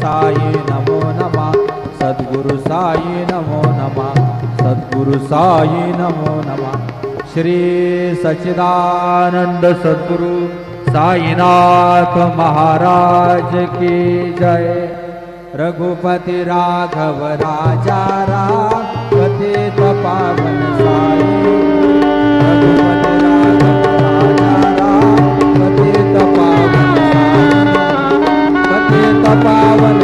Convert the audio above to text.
साई नमो नमः सद्गुरु साई नमो नमः सद्गुरु साई नमो नमः श्री सच्चिदानंद सद्गुरु साईनाथ महाराज की जय। रघुपति राघव राजा राम पतित पावन साई रघुपति राघव राजा राम पतित पावन साई पतित पावन